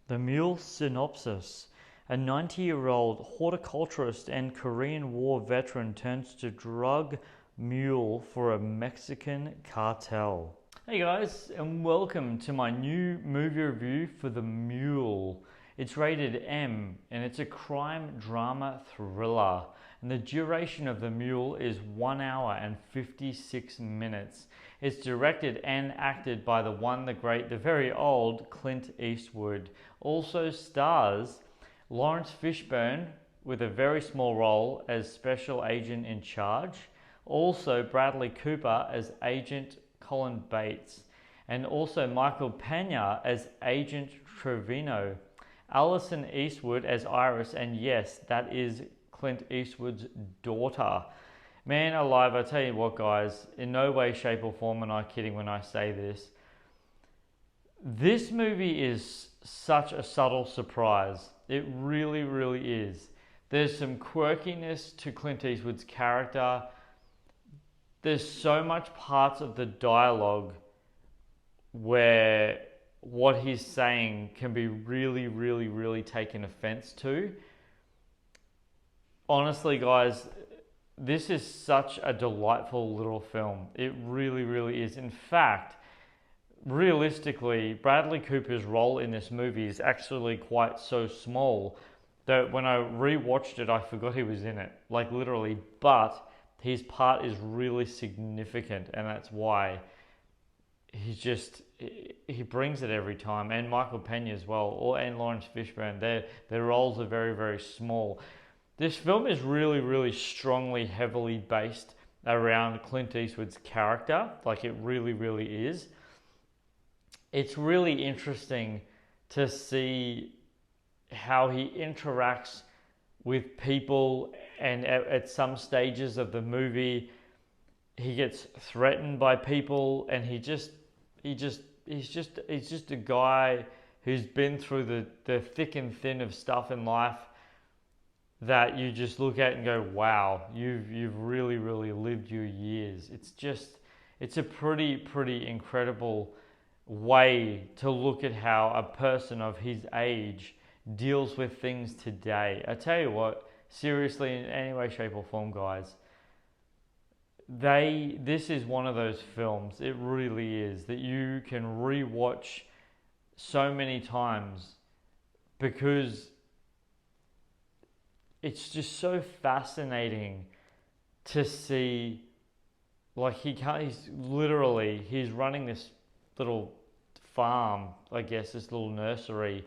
The Mule synopsis. A 90-year-old horticulturist and Korean War veteran turns to drug mule for a Mexican cartel. Hey guys, and welcome to my new movie review for The Mule. It's rated M, and it's a crime drama thriller. And the duration of The Mule is 1 hour and 56 minutes. It's directed and acted by the one, the great, the very old Clint Eastwood. Also stars Lawrence Fishburne with a very small role as special agent in charge. Also Bradley Cooper as Agent Colin Bates. And also Michael Pena as Agent Trevino. Alison Eastwood as Iris, and yes, that is Clint Eastwood's daughter. Man alive, I tell you what guys, in no way, shape or form am I kidding when I say this. This movie is such a subtle surprise. It really, really is. There's some quirkiness to Clint Eastwood's character. There's so much parts of the dialogue where what he's saying can be really, really, really taken offense to. Honestly, guys, this is such a delightful little film. It really, really is. In fact, realistically, Bradley Cooper's role in this movie is actually quite so small that when I rewatched it, I forgot he was in it. Like literally, but his part is really significant, and that's why he brings it every time. And Michael Pena as well, and Lawrence Fishburne. Their roles are very, very small. This film is really, really strongly, heavily based around Clint Eastwood's character. Like it really, really is. It's really interesting to see how he interacts with people, and at some stages of the movie, he gets threatened by people, and he's just a guy who's been through the thick and thin of stuff in life that you just look at and go, wow, you've really, really lived your years. It's a pretty incredible way to look at how a person of his age deals with things today. I tell you what, seriously, in any way, shape or form, guys, this is one of those films, it really is, that you can rewatch so many times because it's just so fascinating to see. Like he's running this little farm, I guess, this little nursery,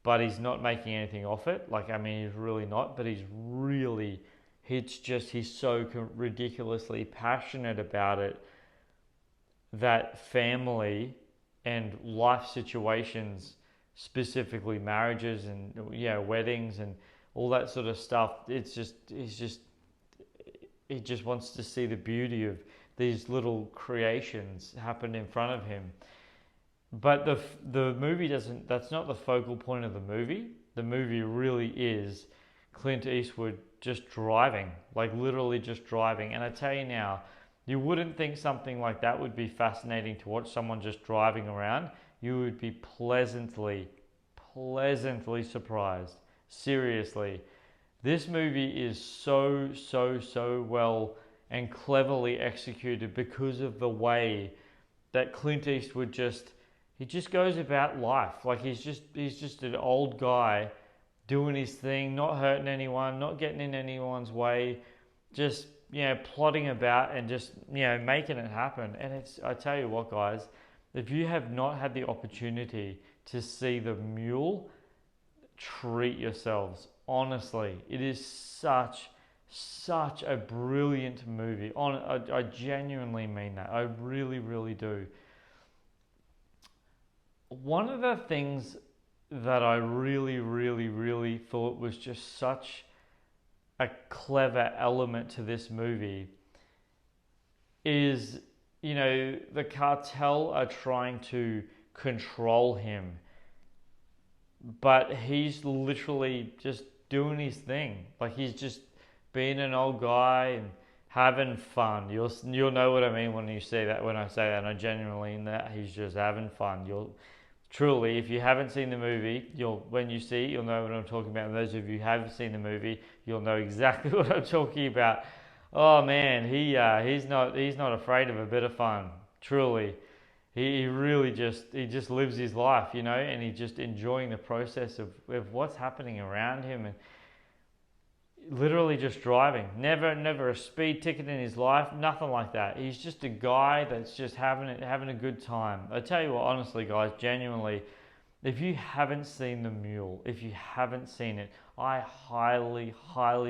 but he's not making anything off it. Like, I mean, he's really not, but he's so ridiculously passionate about it that family and life situations, specifically marriages and weddings and all that sort of stuff, he just wants to see the beauty of these little creations happen in front of him. But the movie doesn't, that's not the focal point of the movie. The movie really is Clint Eastwood just driving, like literally just driving. And I tell you now, you wouldn't think something like that would be fascinating to watch someone just driving around. You would be pleasantly surprised. Seriously. This movie is so well and cleverly executed because of the way that Clint Eastwood just goes about life. Like he's just an old guy doing his thing, not hurting anyone, not getting in anyone's way, just plodding about and just making it happen. And I tell you what, guys, if you have not had the opportunity to see The Mule, treat yourselves. Honestly, it is such a brilliant movie. I genuinely mean that. I really, really do. One of the things that I really, really, really thought was just such a clever element to this movie is, the cartel are trying to control him, but he's literally just doing his thing. Like he's just being an old guy and having fun. You'll know what I mean when I say that. And I genuinely mean that he's just having fun. Truly, if you haven't seen the movie, when you see it, you'll know what I'm talking about. And those of you who have seen the movie, you'll know exactly what I'm talking about. Oh man, he's not afraid of a bit of fun. Truly, he really just lives his life, and he's just enjoying the process of what's happening around him, and literally just driving. Never a speed ticket in his life, nothing like that. He's just a guy that's just having a good time. I tell you what, honestly, guys, genuinely, if you haven't seen The Mule, if you haven't seen it, I highly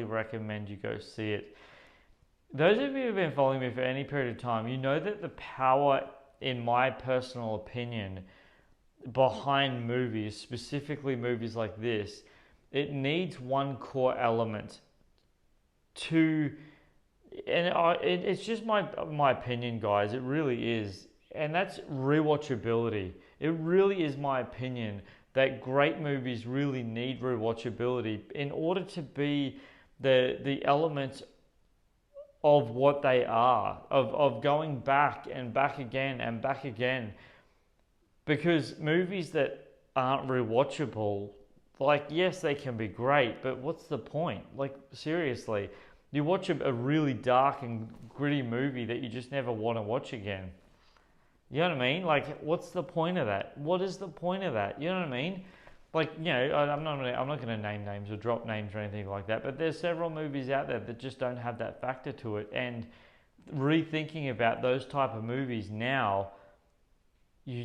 recommend you go see it. Those of you who have been following me for any period of time, you know that the power, in my personal opinion, behind movies, specifically movies like this, it needs one core element to, and it's just my opinion, guys. It really is, and that's rewatchability. It really is my opinion that great movies really need rewatchability in order to be the elements of what they are, of going back and back again and back again. Because movies that aren't rewatchable, like, yes, they can be great, but what's the point? Like, seriously, you watch a really dark and gritty movie that you just never want to watch again. You know what I mean? Like, what's the point of that? What is the point of that? You know what I mean? Like, I'm not going to name names or drop names or anything like that, but there's several movies out there that just don't have that factor to it. And rethinking about those type of movies now, you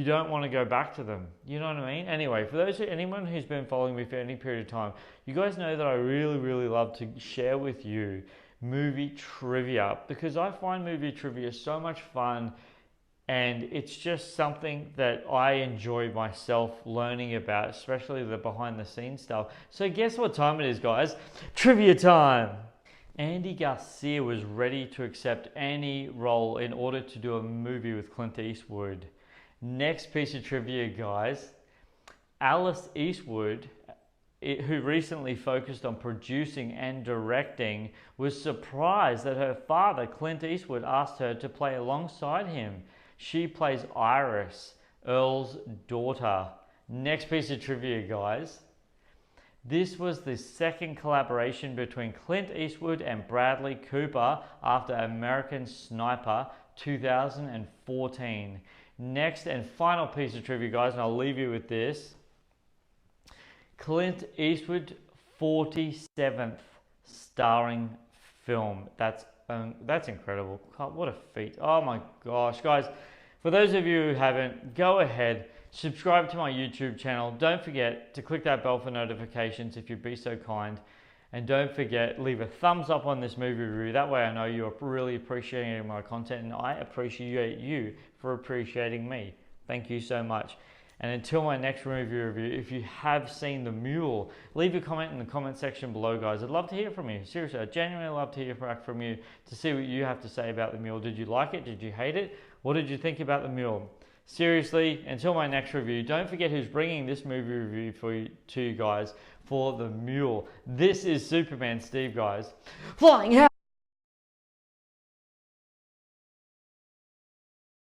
don't want to go back to them. You know what I mean? Anyway, for anyone who's been following me for any period of time, you guys know that I really love to share with you movie trivia, because I find movie trivia so much fun, and it's just something that I enjoy myself learning about, especially the behind the scenes stuff. So guess what time it is, guys? Trivia time! Andy Garcia was ready to accept any role in order to do a movie with Clint Eastwood. Next piece of trivia, guys. Alice Eastwood, who recently focused on producing and directing, was surprised that her father, Clint Eastwood, asked her to play alongside him. She plays Iris, Earl's daughter. Next piece of trivia, guys. This was the second collaboration between Clint Eastwood and Bradley Cooper after American Sniper 2014. Next and final piece of trivia, guys, and I'll leave you with this. Clint Eastwood 47th starring film. That's incredible. What a feat. Oh my gosh, guys. For those of you who haven't, go ahead, subscribe to my YouTube channel. Don't forget to click that bell for notifications if you'd be so kind. And don't forget, leave a thumbs up on this movie review. That way I know you're really appreciating my content, and I appreciate you for appreciating me. Thank you so much. And until my next movie review, if you have seen The Mule, leave a comment in the comment section below, guys. I'd love to hear from you. Seriously, I'd genuinely love to hear back from you to see what you have to say about The Mule. Did you like it? Did you hate it? What did you think about The Mule? Seriously, until my next review, don't forget who's bringing this movie review to you guys for The Mule. This is Superman Steve, guys. Flying out!